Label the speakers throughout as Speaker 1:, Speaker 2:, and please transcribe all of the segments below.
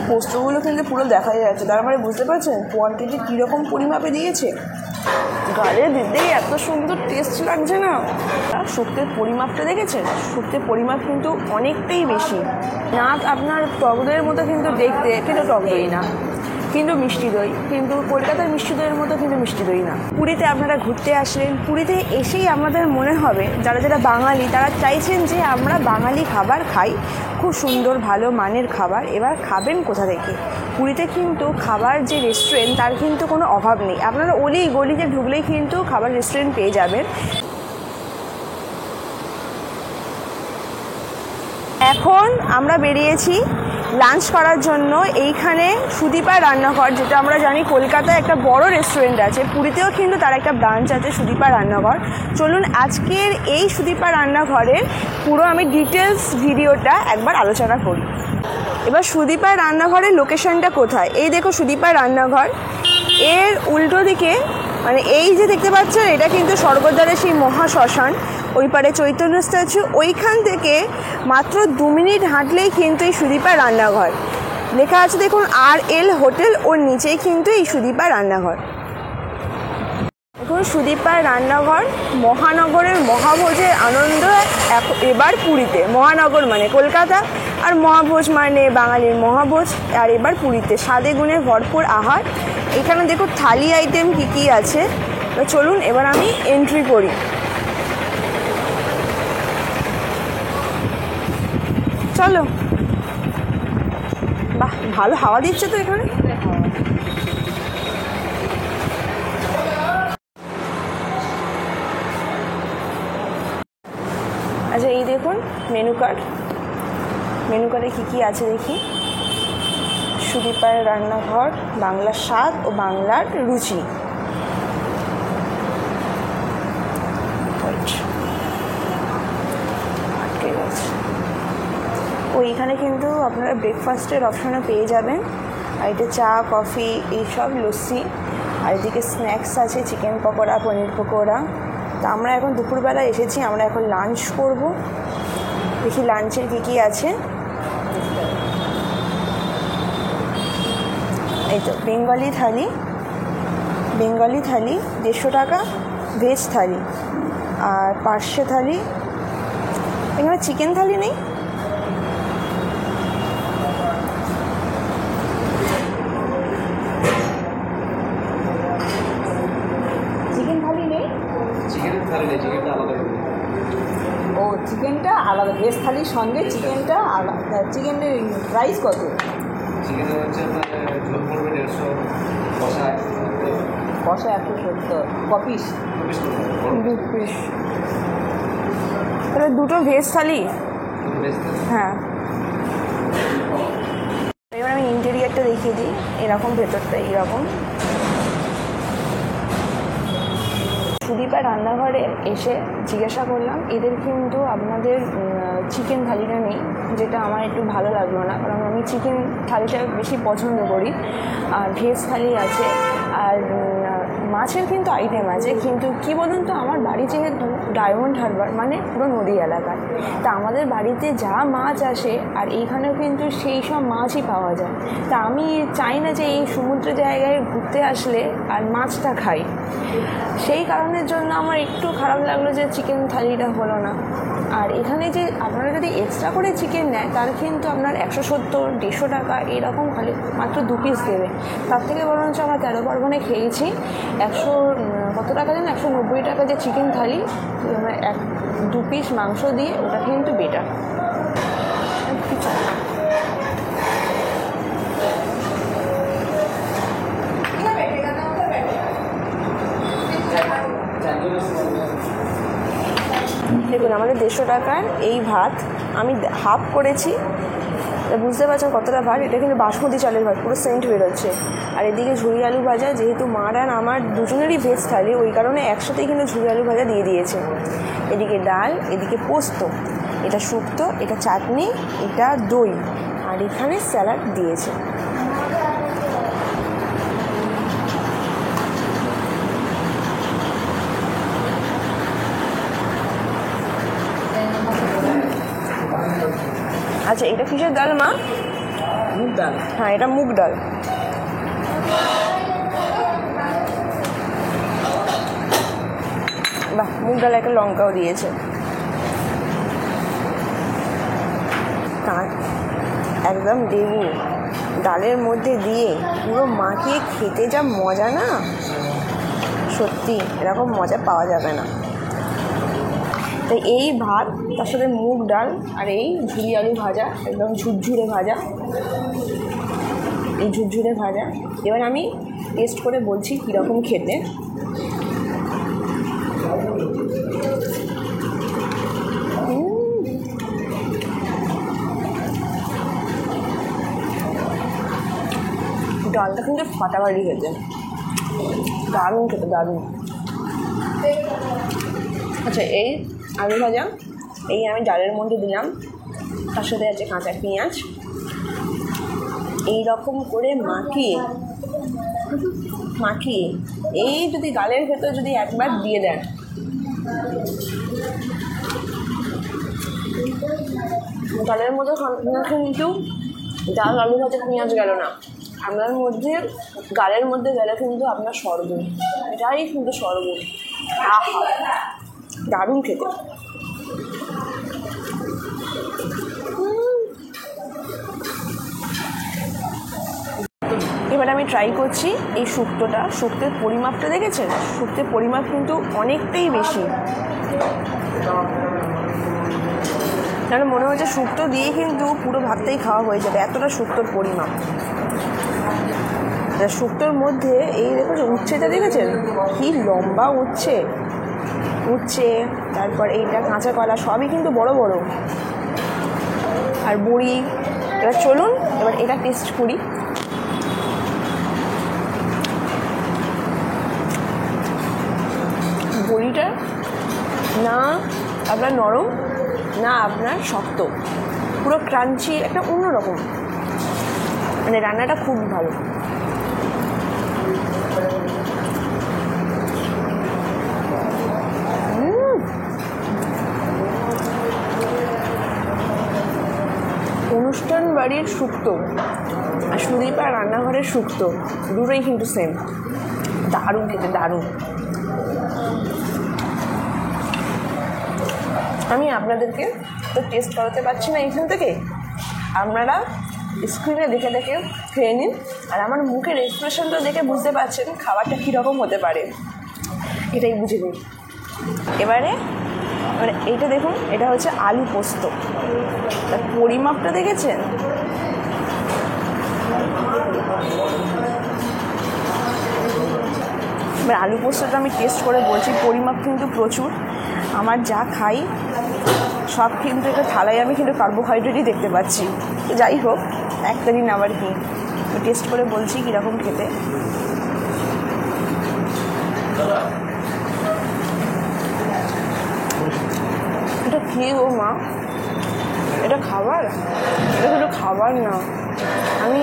Speaker 1: পোস্তগুলো কিন্তু পুরো দেখা যাচ্ছে, তার মানে বুঝতে পারছেন কোয়ান্টিটি কীরকম পরিমাপে দিয়েছে। গালে দিতেই এত সুন্দর টেস্ট লাগছে না। শুক্তের পরিমাপটা দেখেছেন? শুক্তের পরিমাপ কিন্তু অনেকটাই বেশি। না আপনার টক দইয়ের মতো কিন্তু দেখতে, কিন্তু টক দই না, কিন্তু মিষ্টি দই, কিন্তু কলকাতার মিষ্টি দইয়ের মতো কিন্তু মিষ্টি দই না। পুরীতে আপনারা ঘুরতে আসলেন, পুরীতে এসেই আমাদের মনে হবে যারা যারা বাঙালি তারা চাইছেন যে আমরা বাঙালি খাবার খাই, খুব সুন্দর ভালো মানের খাবার। এবার খাবেন কোথা থেকে? পুরীতে কিন্তু খাবার যে রেস্টুরেন্ট তার কিন্তু কোনো অভাব নেই। আপনারা অলি গলিতে ঢুকলেই কিন্তু খাবার রেস্টুরেন্ট পেয়ে যাবেন। এখন আমরা বেরিয়েছি লাঞ্চ করার জন্য। এইখানে সুদীপার রান্নাঘর, যেটা আমরা জানি কলকাতায় একটা বড় রেস্টুরেন্ট আছে, পুরীতেও কিন্তু তার একটা ব্রাঞ্চ আছে সুদীপার রান্নাঘর। চলুন আজকের এই সুদীপার রান্নাঘরের পুরো আমি ডিটেলস ভিডিওটা একবার আলোচনা করি। এবার সুদীপার রান্নাঘরের লোকেশনটা কোথায়? এই দেখো সুদীপার রান্নাঘর, এর উল্টো দিকে মানে এই যে দেখতে পাচ্ছেন এটা কিন্তু স্বর্গদ্বারের সেই মহাশ্মশান, ওই পারে চৈতন্য স্ট্যাচু, ওইখান থেকে মাত্র 2 মিনিট হাঁটলেই কিন্তু এই সুদীপার রান্নাঘর লেখা আছে। দেখুন RL হোটেল, ওর নিচেই কিন্তু এই সুদীপার রান্নাঘর। এখন সুদীপার রান্নাঘর মহানগরের মহাভোজের আনন্দ এবার পুরীতে। মহানগর মানে কলকাতা, আর মহাভোজ মানে বাঙালির মহাভোজ। আর এবার পুরীতে স্বাদে গুণে ভরপুর আহার। এখানে দেখো থালি আইটেম কী কী আছে। চলুন এবার আমি এন্ট্রি করি। চলো, বাহ ভালো হাওয়া দিচ্ছে তো এখানে। আচ্ছা এই দেখুন মেনু কার্ড, মেনু কার্ডে কী কী আছে দেখি। সুদীপার রান্নাঘর, বাংলার স্বাদ ও বাংলার রুচি। ওইখানে কিন্তু আপনারা ব্রেকফাস্টের অপশানও পেয়ে যাবেন। আর এটা চা কফি এইসব লস্যি। আর এদিকে স্ন্যাক্স আছে, চিকেন পকোড়া পনির পকোড়া। তা আমরা এখন দুপুরবেলা এসেছি, আমরা এখন লাঞ্চ করব। দেখি লাঞ্চের কী কী আছে। এই তো বেঙ্গলি থালি, বেঙ্গলি থালি 150 টাকা, ভেজ থালি। আর পার্শে থালি, এখানে চিকেন থালি নেই।
Speaker 2: ও চিকেনটা আলাদা, ভেজ থালির সঙ্গে চিকেনটা আলাদা। চিকেনের প্রাইস কত?
Speaker 3: চিকেন হচ্ছে ঝোল পড়বে 150,
Speaker 2: কষা 170, কপিস
Speaker 1: 2 পিস। তাহলে 2টো ভেজ থালি। হ্যাঁ, এবার আমি ইন্টেরিয়ারটা দেখিয়ে দিই। এরকম ভেতরটা এইরকম। সুদীপার রান্নাঘরে এসে জিজ্ঞাসা করলাম, এদের কিন্তু আপনাদের চিকেন থালিটা নেই, যেটা আমার একটু ভালো লাগলো না, কারণ আমি চিকেন থালিটা বেশি পছন্দ করি। আর ভেজ থালি আছে, আর মাছের কিন্তু আইটেম আছে। কিন্তু কি বলুন তো, আমার বাড়ি যেহেতু ডায়মন্ড হারবার মানে পুরো নদী এলাকায়, তা আমাদের বাড়িতে যা মাছ আসে আর এইখানেও কিন্তু সেই সব মাছই পাওয়া যায়। তা আমি চাই না যে এই সমুদ্র জায়গায় ঘুরতে আসলে আর মাছটা খাই। সেই কারণের জন্য আমার একটু খারাপ লাগলো যে চিকেন থালিটা হলো না। আর এখানে যে আপনারা যদি এক্সট্রা করে চিকেন নেয় তার কিন্তু আপনার 170, 150 টাকা এরকম খালি মাত্র 2 পিস দেবে। তার থেকে বরঞ্চ আমরা 13 পার্বণে খেয়েছি 100 কত টাকা যেন 190 টাকা যে চিকেন থালি, আমরা 2 পিস মাংস দিয়ে, ওটা কিন্তু বেটার। দেখুন আমাদের 150 টাকার এই ভাত আমি হাফ করেছি, বুঝতে পারছেন কতটা ভাত। এটা কিন্তু বাসমতি চালের ভাত, পুরো সেন্ট বেরোচ্ছে। আর এদিকে ঝুরি আলু ভাজা, যেহেতু মার আর আমার দুজনেরই ভেজ থালি, ওই কারণে একসাথেই কিন্তু ঝুরি আলু ভাজা দিয়ে দিয়েছে। এদিকে ডাল, এদিকে পোস্ত, এটা শুক্তো, এটা চাটনি, এটা দই, আর এখানে স্যালাড দিয়েছে। আচ্ছা এটা কিসের ডাল মা?
Speaker 2: মুগ ডাল।
Speaker 1: হ্যাঁ, এটা মুগ ডাল। বাহ, মুগ ডাল একটা লঙ্কাও দিয়েছে। একদম লেবু ডালের মধ্যে দিয়ে পুরো মাখিয়ে খেতে যা মজা না, সত্যি এরকম মজা পাওয়া যাবে না। তাই এই ভাত, তার সাথে মুগ ডাল আর এই ঝুরি আলু ভাজা, একদম ঝুরঝুরে ভাজা, এই ঝুরঝুরে ভাজা। এবার আমি টেস্ট করে বলছি কীরকম খেতে। ডালটা কিন্তু ফাটাফাটি খেতে, দারুণ খেতে, দারুণ। আচ্ছা, এই আলু ভাজা এই আমি ডালের মধ্যে দিলাম, তার সাথে আছে কাঁচা পেঁয়াজ। এই রকম করে মাখিয়ে এই যদি ডালের ভেতর যদি একবার দিয়ে দেন, ডালের মধ্যে কিন্তু ডাল আলু ভাজা পেঁয়াজ গেল না, আপনার মধ্যে ডালের মধ্যে গেলে কিন্তু আপনার স্বর্গ, এটাই কিন্তু স্বর্গ। আহা, দারুণ খেতে। এবার আমি ট্রাই করছি এই শুক্তোটা। শুক্তের পরিমাপটা দেখেছেন? শুক্তের পরিমাপ কিন্তু অনেকটাই বেশি। তাহলে মনে হচ্ছে শুক্তো দিয়ে কিন্তু পুরো ভাতটাই খাওয়া হয়ে যাবে, এতটা শুক্তোর পরিমাপ। শুক্তোর মধ্যে এই দেখুন উচ্ছেটা দেখেছেন কি লম্বা উচ্ছে, তারপর এইটা কাঁচা কলা, সবই কিন্তু বড় বড়, আর বড়ি। এবার চলুন এবার এটা টেস্ট করি। বড়িটা না আপনার নরম না আপনার শক্ত, পুরো ক্রাঞ্চি, একটা অন্যরকম, মানে রান্নাটা খুব ভালো। অনুষ্ঠান বাড়ির শুক্তো আর সুদীপা রান্নাঘরের শুক্তো দুটোই কিন্তু সেম, দারুণ খেতে, দারুণ। আমি আপনাদেরকে তো টেস্ট করাতে পারছি না এখান থেকে, আপনারা স্ক্রিনে দেখে দেখে খেয়ে নিন। আর আমার মুখের এক্সপ্রেশনটা দেখে বুঝতে পারছেন খাবারটা কীরকম হতে পারে, এটাই বুঝে নিন। এবারে এইটা দেখুন, এটা হচ্ছে আলু পোস্ত, তার পরিমাপটা দেখেছেন? এবার আলু পোস্তটা আমি টেস্ট করে বলছি, পরিমাপ কিন্তু প্রচুর। আমার যা খাই সব কিন্তু একটা থালায় আমি কিন্তু কার্বোহাইড্রেটই দেখতে পাচ্ছি। যাই হোক, একটা দিন আবার কি টেস্ট করে বলছি কীরকম খেতে। এটা কী গো মা, এটা খাবার? এটা কিন্তু খাবার না। আমি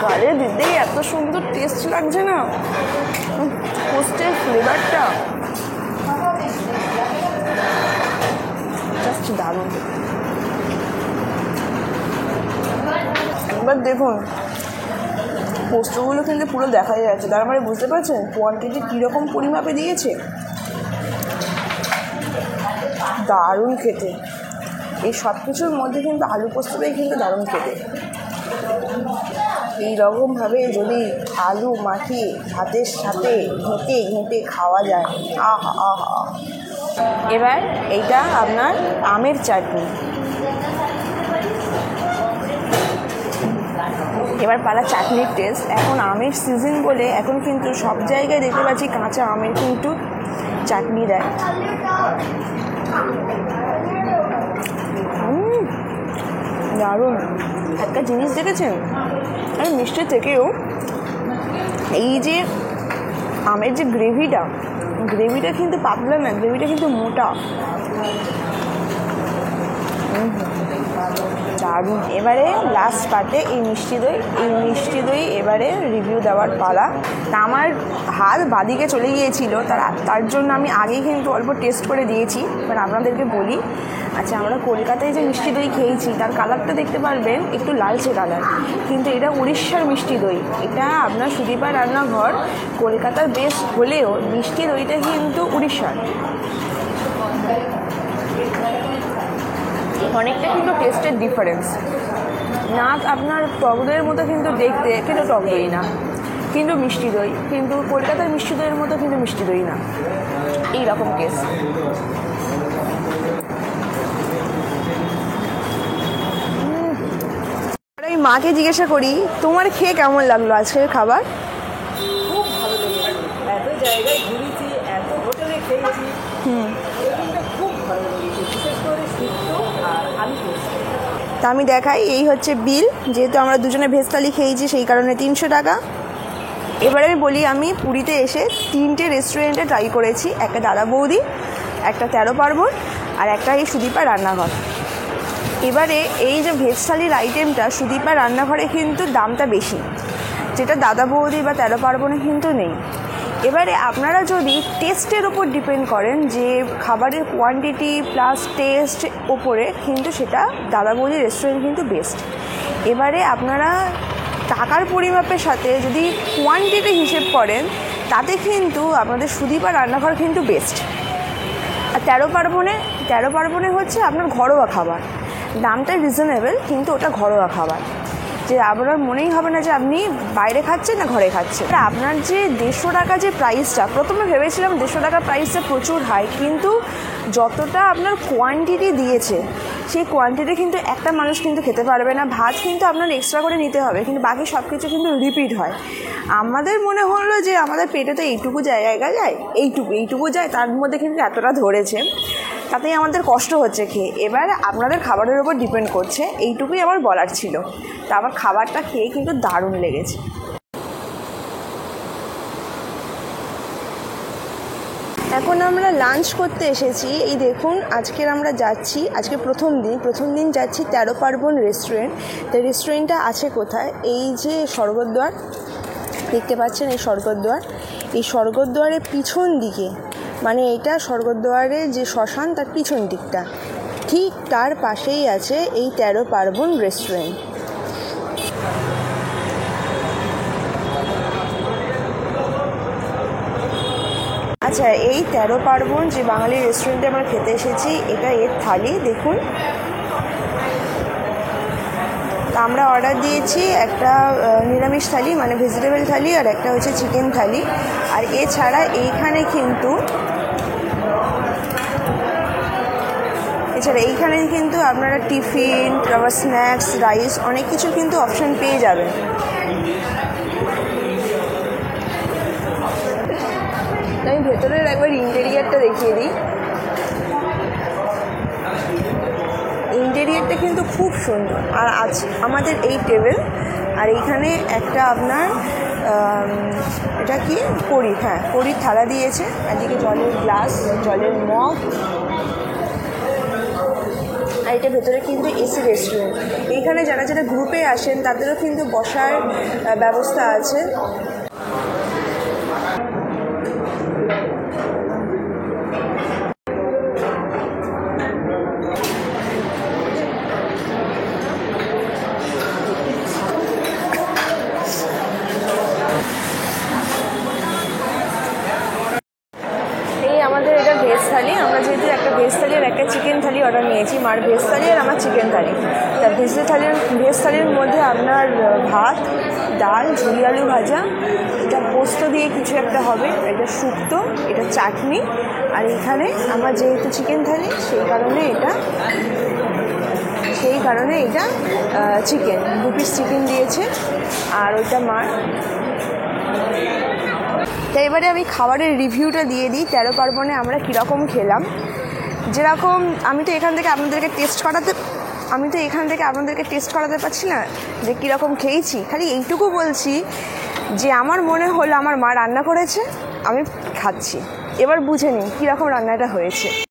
Speaker 1: গালে দিতেই এত সুন্দর টেস্ট লাগছে না, পোস্টের ফ্লেভারটা জাস্ট দারুণ। একবার দেখুন পোস্তগুলো কিন্তু পুরো দেখা যাচ্ছে, তার মানে বুঝতে পারছেন কোয়ান্টিটি কীরকম পরিমাপে দিয়েছে। দারুণ খেতে। এই সব কিছুর মধ্যে কিন্তু আলু পোস্তটাই কিন্তু দারুণ খেতে। এইরকমভাবে যদি আলু মাখিয়ে ভাতের সাথে ঘেঁটে ঘেঁটে খাওয়া যায়, আহা আহা। এবার এইটা আপনার আমের চাটনি। এবার পালা চাটনির টেস্ট। এখন আমের সিজন বলে এখন কিন্তু সব জায়গায় দেখতে পাচ্ছি কাঁচা আমের কিন্তু চাটনি দেয়। দারুণ। একটা জিনিস দেখেছেন, আর মিষ্টি থেকেও এই যে আমের যে গ্রেভিটা কিন্তু পাতলা না, গ্রেভিটা কিন্তু মোটা। দারুণ। এবারে লাস্ট পার্টে এই মিষ্টি দই এবারে রিভিউ দেওয়ার পালা। তা আমার হাত বাদিকে চলে গিয়েছিল, তার জন্য আমি আগেই কিন্তু অল্প টেস্ট করে দিয়েছি। এবার আপনাদেরকে বলি, আচ্ছা আমরা কলকাতায় যে মিষ্টি দই খেয়েছি তার কালারটা দেখতে পারবেন একটু লালচে কালার, কিন্তু এটা উড়িষ্যার মিষ্টি দই। এটা আপনার সুদীপা রান্নাঘর কলকাতার বেস হলেও মিষ্টি দইটা কিন্তু উড়িষ্যার। অনেকটা কিন্তু টেস্টের ডিফারেন্স। না আপনার টক দইয়ের মতো কিন্তু দেখতে, কিন্তু টক দই না, কিন্তু মিষ্টি দই, কিন্তু কলকাতার মিষ্টি দইয়ের মতো কিন্তু মিষ্টি দই না, এইরকম টেস্ট। আমি মাকে জিজ্ঞাসা করি, তোমার খেয়ে কেমন লাগলো আজকের খাবার?
Speaker 2: খুব ভালো লেগেছে। এত জায়গায় ঘুরেছি, এত হোটেলে খেয়েছি, কিন্তু খুব ভালো লেগেছে, বিশেষ করে সিদ্ধ আর আলু পোস্ত।
Speaker 1: তা আমি দেখাই, এই হচ্ছে বিল। যেহেতু আমরা দুজনে ভেজ থালি খেয়েছি সেই কারণে 300 টাকা। এবারে আমি বলি, আমি পুরীতে এসে 3টে রেস্টুরেন্টে ট্রাই করেছি, একটা দাদা বৌদি, একটা 13 পার্বণ, আর একটা এই সুদীপা রান্নাঘর। এবারে এই যে ভেজ থালির আইটেমটা সুদীপা রান্নাঘরে কিন্তু দামটা বেশি, যেটা দাদা বৌদি বা 13 পার্বণে কিন্তু নেই। এবারে আপনারা যদি টেস্টের ওপর ডিপেন্ড করেন, যে খাবারের কোয়ান্টিটি প্লাস টেস্ট ওপরে, কিন্তু সেটা দাদা বৌদি রেস্টুরেন্ট কিন্তু বেস্ট। এবারে আপনারা টাকার পরিমাপের সাথে যদি কোয়ান্টিটি হিসেব করেন, তাতে কিন্তু আপনাদের সুদীপা রান্নাঘর কিন্তু বেস্ট। আর 13 পার্বণে হচ্ছে আপনার ঘরোয়া খাবার, দামটা রিজনেবল, কিন্তু ওটা ঘরোয়া খাবার, যে আপনার মনেই হবে না যে আপনি বাইরে খাচ্ছেন না ঘরে খাচ্ছেন। আপনার যে 150 টাকা যে প্রাইসটা, প্রথমে ভেবেছিলাম 150 টাকা প্রাইসটা প্রচুর হাই, কিন্তু যতটা আপনার কোয়ান্টিটি দিয়েছে সেই কোয়ান্টিটি কিন্তু একটা মানুষ কিন্তু খেতে পারবে না। ভাত কিন্তু আপনার এক্সট্রা করে নিতে হবে, কিন্তু বাকি সব কিছু কিন্তু রিপিট হয়। আমাদের মনে হলো যে আমাদের পেটে তো এইটুকু জায়গা যায়, এইটুকু যায়, তার মধ্যে কিন্তু এতটা ধরেছে, তাতেই আমাদের কষ্ট হচ্ছে খেয়ে। এবার আপনাদের খাবারের উপর ডিপেন্ড করছে, এইটুকুই আমার বলার ছিল। তা আমার খাবারটা খেয়ে কিন্তু দারুণ লেগেছে। এখন আমরা লাঞ্চ করতে এসেছি। এই দেখুন, আজকে প্রথম দিন যাচ্ছি 13 পার্বণ রেস্টুরেন্ট। তো রেস্টুরেন্টটা আছে কোথায়? এই যে স্বর্গদ্বার দেখতে পাচ্ছেন, এই স্বর্গদ্বারের পিছন দিকে, মানে এটা স্বর্গদ্বারের যে শ্মশান তার পিছন দিকটা, ঠিক তার পাশেই আছে এই 13 পার্বণ রেস্টুরেন্ট। আচ্ছা, এই 13 পার্বণ যে বাঙালি রেস্টুরেন্টে আমরা খেতে এসেছি, এটা এর থালি দেখুন। আমরা অর্ডার দিয়েছি একটা নিরামিষ থালি, মানে ভেজিটেবল থালি, আর একটা হচ্ছে চিকেন থালি। আর এছাড়া এইখানে কিন্তু আপনারা টিফিন, আবার স্ন্যাক্স, রাইস, অনেক কিছু কিন্তু অপশান পেয়ে যাবেন। আমি ভেতরের একবার ইন্টেরিয়ারটা দেখিয়ে দিই। ইন্টেরিয়ারটা কিন্তু খুব সুন্দর। আর আমাদের এই টেবিল, আর এইখানে একটা আপনার এটা কি কড়ির থালা দিয়েছে, এদিকে জলের গ্লাস, জলের মগ। আর এটা ভেতরে কিন্তু এসি রেস্টুরেন্ট। এইখানে যারা গ্রুপে আসেন তাদেরও কিন্তু বসার ব্যবস্থা আছে। আমাদের এটা ভেজ থালি। আমরা যেহেতু একটা ভেজ থালি আর একটা চিকেন থালি অর্ডার নিয়েছি, মার ভেজ থালি আর আমার চিকেন থালি। তা ভেজ থালির মধ্যে আপনার ভাত, ডাল, ঝুরি আলু ভাজা, এটা পোস্ত দিয়ে কিছু একটা হবে, এটা শুক্তো, এটা চাটনি। আর এখানে আমার যেহেতু চিকেন থালি সেই কারণে এটা চিকেন, 2 পিস চিকেন দিয়েছে, আর ওইটা মার। তাই এবারে আমি খাবারের রিভিউটা দিয়ে দিই, 13 পার্বণে আমরা কীরকম খেলাম। যেরকম আমি তো এখান থেকে আপনাদেরকে টেস্ট করাতে পারছি না যে কীরকম খেয়েছি, খালি এইটুকু বলছি যে আমার মনে হলো আমার মা রান্না করেছে, আমি খাচ্ছি। এবার বুঝে নিন কীরকম রান্নাটা হয়েছে।